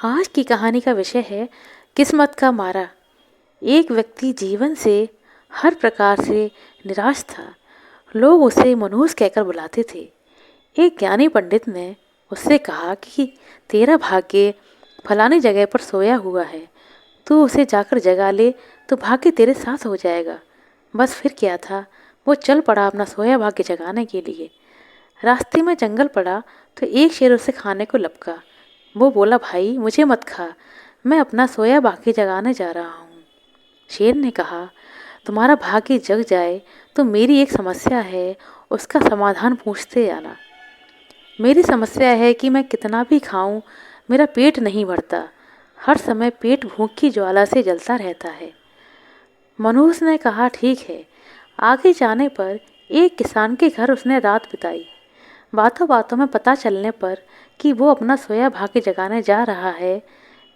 आज की कहानी का विषय है किस्मत का मारा। एक व्यक्ति जीवन से हर प्रकार से निराश था। लोग उसे मनहूस कहकर बुलाते थे। एक ज्ञानी पंडित ने उससे कहा कि तेरा भाग्य फलानी जगह पर सोया हुआ है, तू उसे जाकर जगा ले तो भाग्य तेरे साथ हो जाएगा। बस फिर क्या था, वो चल पड़ा अपना सोया भाग्य जगाने के लिए। रास्ते में जंगल पड़ा तो एक शेर उसे खाने को लपका। वो बोला, भाई मुझे मत खा, मैं अपना सोया भाग्य जगाने जा रहा हूँ। शेर ने कहा, तुम्हारा भाग्य जग जाए तो मेरी एक समस्या है, उसका समाधान पूछते आना। मेरी समस्या है कि मैं कितना भी खाऊं मेरा पेट नहीं भरता, हर समय पेट भूख की ज्वाला से जलता रहता है। मनहूस ने कहा, ठीक है। आगे जाने पर एक किसान के घर उसने रात बिताई। बातों बातों में पता चलने पर कि वो अपना सोया भाग्य जगाने जा रहा है,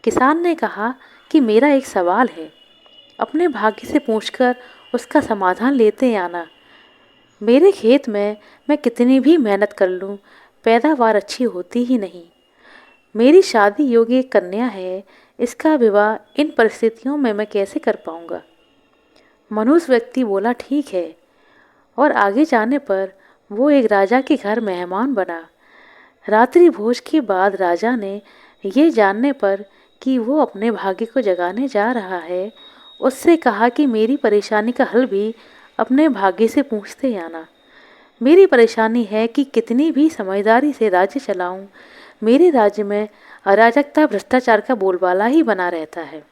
किसान ने कहा कि मेरा एक सवाल है, अपने भाग्य से पूछकर उसका समाधान लेते आना। मेरे खेत में मैं कितनी भी मेहनत कर लूँ, पैदावार अच्छी होती ही नहीं। मेरी शादी योग्य एक कन्या है, इसका विवाह इन परिस्थितियों में मैं कैसे कर पाऊँगा। मनुष्य व्यक्ति बोला, ठीक है। और आगे जाने पर वो एक राजा के घर मेहमान बना। रात्रि भोज के बाद राजा ने ये जानने पर कि वो अपने भाग्य को जगाने जा रहा है, उससे कहा कि मेरी परेशानी का हल भी अपने भाग्य से पूछते आना। मेरी परेशानी है कि कितनी भी समझदारी से राज्य चलाऊं, मेरे राज्य में अराजकता भ्रष्टाचार का बोलबाला ही बना रहता है।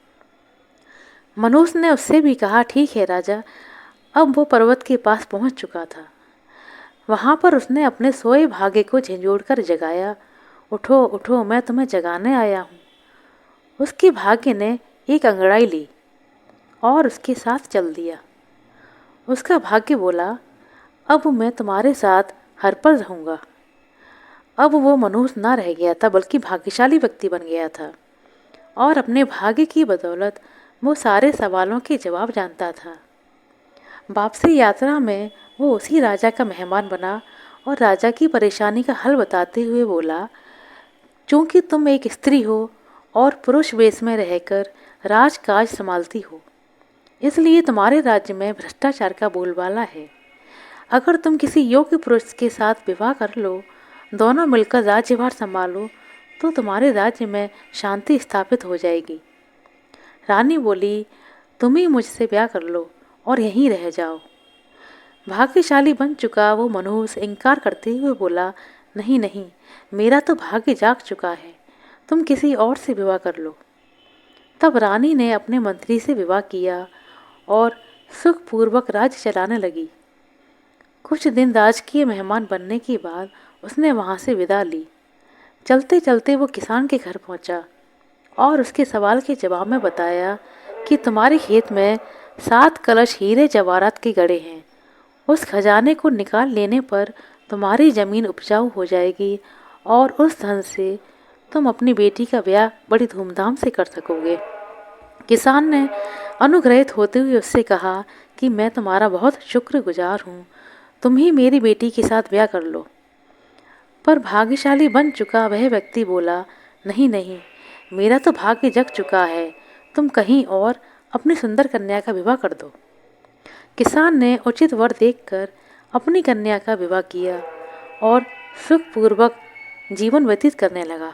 मनुष्य ने उससे भी कहा, ठीक है राजा। अब वो पर्वत के पास पहुंच चुका था। वहां पर उसने अपने सोए भाग्य को झंझोड़कर जगाया। उठो उठो, मैं तुम्हें जगाने आया हूँ। उसके भाग्य ने एक अंगड़ाई ली और उसके साथ चल दिया। उसका भाग्य बोला, अब मैं तुम्हारे साथ हर पल रहूँगा। अब वो मनुष्य ना रह गया था, बल्कि भाग्यशाली व्यक्ति बन गया था और अपने भाग्य की बदौलत वो सारे सवालों के जवाब जानता था। वापसी यात्रा में वो उसी राजा का मेहमान बना और राजा की परेशानी का हल बताते हुए बोला, चूंकि तुम एक स्त्री हो और पुरुष वेश में रहकर राजकाज संभालती हो, इसलिए तुम्हारे राज्य में भ्रष्टाचार का बोलबाला है। अगर तुम किसी योग्य पुरुष के साथ विवाह कर लो, दोनों मिलकर राज्यभार संभालो, तो तुम्हारे राज्य में शांति स्थापित हो जाएगी। रानी बोली, तुम ही मुझसे ब्याह कर लो और यहीं रह जाओ। भाग्यशाली बन चुका वो मनहूस इनकार करते हुए बोला, नहीं नहीं, मेरा तो भाग्य जाग चुका है, तुम किसी और से विवाह कर लो। तब रानी ने अपने मंत्री से विवाह किया और सुखपूर्वक राज्य चलाने लगी। कुछ दिन राजकीय मेहमान बनने के बाद उसने वहाँ से विदा ली। चलते चलते वो किसान के घर पहुँचा और उसके सवाल के जवाब में बताया कि तुम्हारे खेत में 7 कलश हीरे जवाहरात के गड़े हैं। उस खजाने को निकाल लेने पर तुम्हारी ज़मीन उपजाऊ हो जाएगी और उस धन से तुम अपनी बेटी का ब्याह बड़ी धूमधाम से कर सकोगे। किसान ने अनुग्रहित होते हुए उससे कहा कि मैं तुम्हारा बहुत शुक्रगुजार हूँ, तुम ही मेरी बेटी के साथ ब्याह कर लो। पर भाग्यशाली बन चुका वह व्यक्ति बोला, नहीं नहीं, मेरा तो भाग्य जग चुका है, तुम कहीं और अपनी सुंदर कन्या का विवाह कर दो। किसान ने उचित वर देखकर अपनी कन्या का विवाह किया और सुखपूर्वक जीवन व्यतीत करने लगा।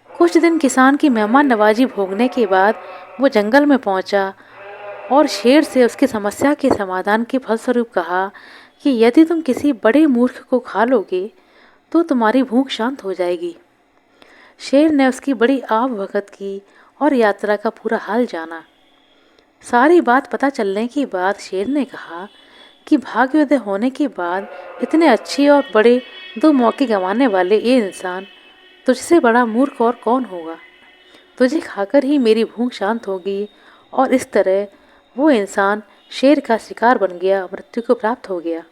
कुछ दिन किसान की मेहमान नवाजी भोगने के बाद वो जंगल में पहुंचा और शेर से उसकी समस्या के समाधान के फलस्वरूप कहा कि यदि तुम किसी बड़े मूर्ख को खा लोगे तो तुम्हारी भूख शांत हो जाएगी। शेर ने उसकी बड़ी आव भगत की और यात्रा का पूरा हाल जाना। सारी बात पता चलने के बाद शेर ने कहा कि भाग्योदय होने के बाद इतने अच्छे और बड़े 2 मौके गंवाने वाले ये इंसान तुझसे बड़ा मूर्ख और कौन होगा। तुझे खाकर ही मेरी भूख शांत होगी। और इस तरह वो इंसान शेर का शिकार बन गया, मृत्यु को प्राप्त हो गया।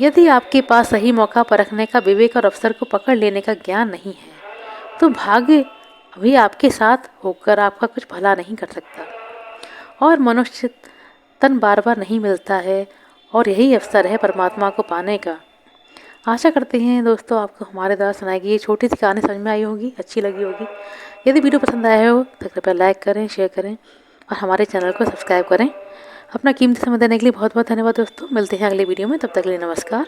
यदि आपके पास सही मौका परखने का विवेक और अवसर को पकड़ लेने का ज्ञान नहीं है, तो भाग्य भी आपके साथ होकर आपका कुछ भला नहीं कर सकता। और मनुष्य तन बार बार नहीं मिलता है और यही अवसर है परमात्मा को पाने का। आशा करते हैं दोस्तों आपको हमारे द्वारा सुनाई गई ये छोटी सी कहानी समझ में आई होगी, अच्छी लगी होगी। यदि वीडियो पसंद आया हो तो कृपया लाइक करें, शेयर करें और हमारे चैनल को सब्सक्राइब करें। अपना कीमती समय देने के लिए बहुत बहुत धन्यवाद दोस्तों। मिलते हैं अगले वीडियो में, तब तक के लिए नमस्कार।